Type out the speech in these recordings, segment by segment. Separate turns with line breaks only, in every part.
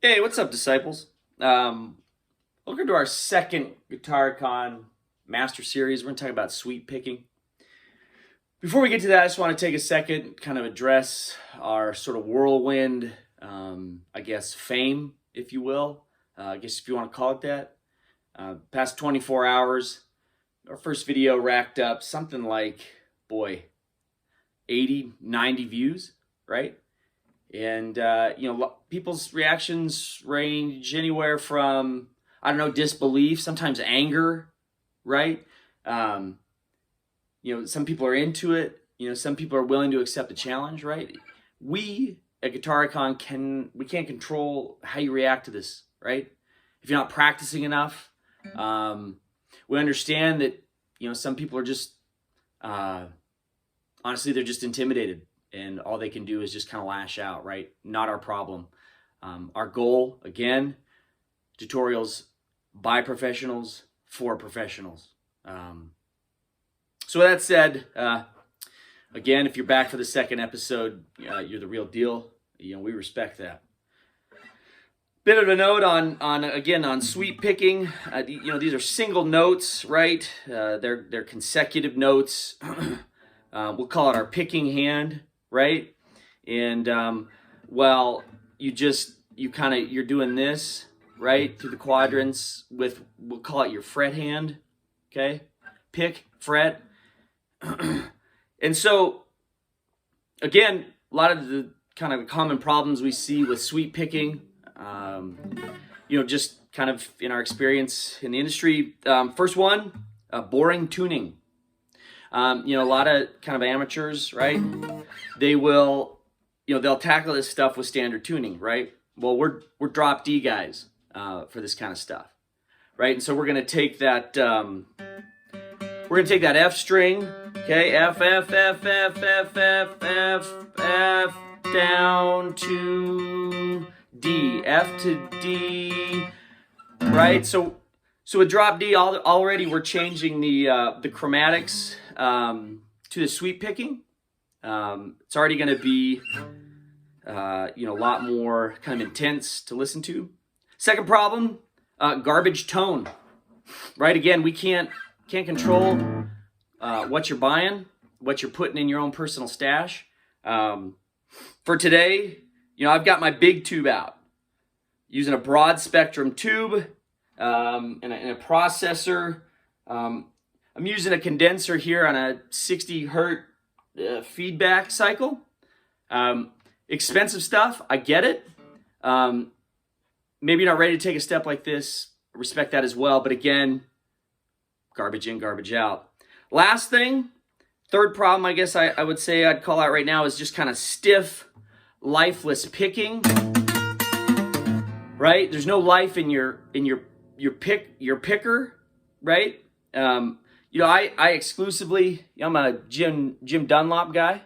Hey, what's up, disciples? Welcome to our second GuitarCon Master Series. We're going to talk about sweep picking. Before we get to that, I just want to take a second, kind of address our sort of whirlwind, fame, if you will. I guess if you want to call it that. Past 24 hours, our first video racked up something like, 80, 90 views, right? And, people's reactions range anywhere from, disbelief, sometimes anger, right? Some people are into it. Some people are willing to accept the challenge, right? We at GuitarCon can't control how you react to this, right? If you're not practicing enough, we understand that, some people are just, honestly, they're just intimidated. And all they can do is just kind of lash out, right? Not our problem. Our goal, again, tutorials by professionals for professionals. So with that said, again, if you're back for the second episode, you're the real deal. We respect that. Bit of a note on sweep picking. These are single notes, right? They're consecutive notes. We'll call it our picking hand. Right? And you're doing this, right, through the quadrants with, we'll call it your fret hand, okay? Pick, fret. And so, again, a lot of the kind of common problems we see with sweep picking, just kind of in our experience in the industry. First one, boring tuning. A lot of kind of amateurs, right? They will, they'll tackle this stuff with standard tuning, right? Well, we're drop D guys for this kind of stuff, right? And so we're gonna take that F string, okay, F down to D, F to D, right? So with drop D, already we're changing the chromatics to the sweep picking. It's already going to be, a lot more kind of intense to listen to. Second problem, garbage tone, right? Again, we can't control what you're buying, what you're putting in your own personal stash. For today, I've got my big tube out, using a broad spectrum tube and a processor. I'm using a condenser here on a 60 hertz feedback cycle. Expensive stuff, I get it. Maybe you're not ready to take a step like this. I respect that as well. But again, garbage in, garbage out. Last thing, third problem, I guess I would say I'd call out right now is just kind of stiff, lifeless picking. Right? There's no life in your picker, right? I exclusively, I'm a Jim Dunlop guy.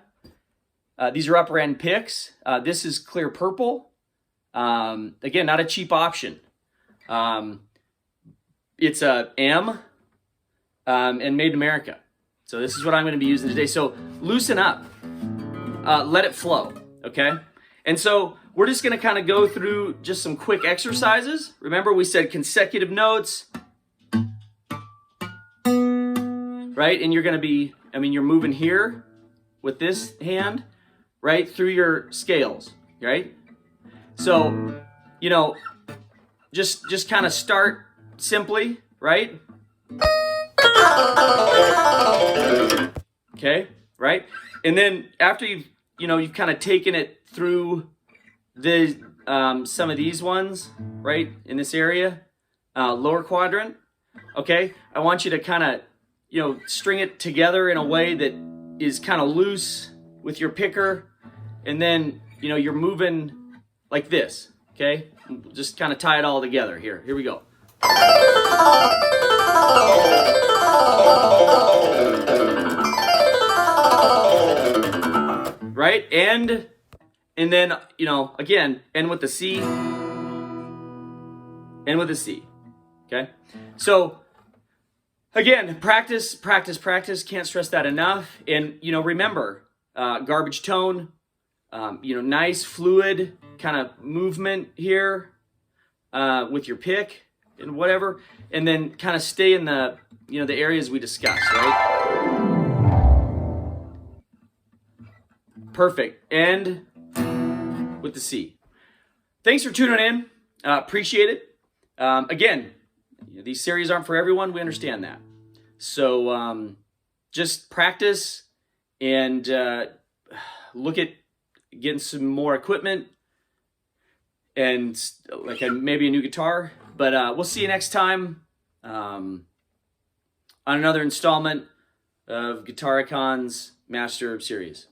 These are upper end picks. This is clear purple. Again, not a cheap option. It's a M and made in America. So this is what I'm going to be using today. So loosen up. Let it flow, okay? And so we're just going to kind of go through just some quick exercises. Remember, we said consecutive notes. Right? And you're going to be, you're moving here with this hand, right? Through your scales, right? So, just kind of start simply, right? Okay, right? And then after you've kind of taken it through the, some of these ones, right? In this area, lower quadrant, okay? I want you to kind of, string it together in a way that is kind of loose with your picker. And then, you're moving like this, okay? Just kind of tie it all together here. Here we go. Right? And then, again, end with the C. End with the C, okay? So, again, practice. Can't stress that enough. And, remember, garbage tone, nice fluid kind of movement here, with your pick and whatever, and then kind of stay in the, you know, the areas we discussed, right? Perfect. End with the C. Thanks for tuning in. Appreciate it. Again, these series aren't for everyone. We understand that. So just practice and look at getting some more equipment and like maybe a new guitar. But we'll see you next time on another installment of Guitar Icon's Master Series.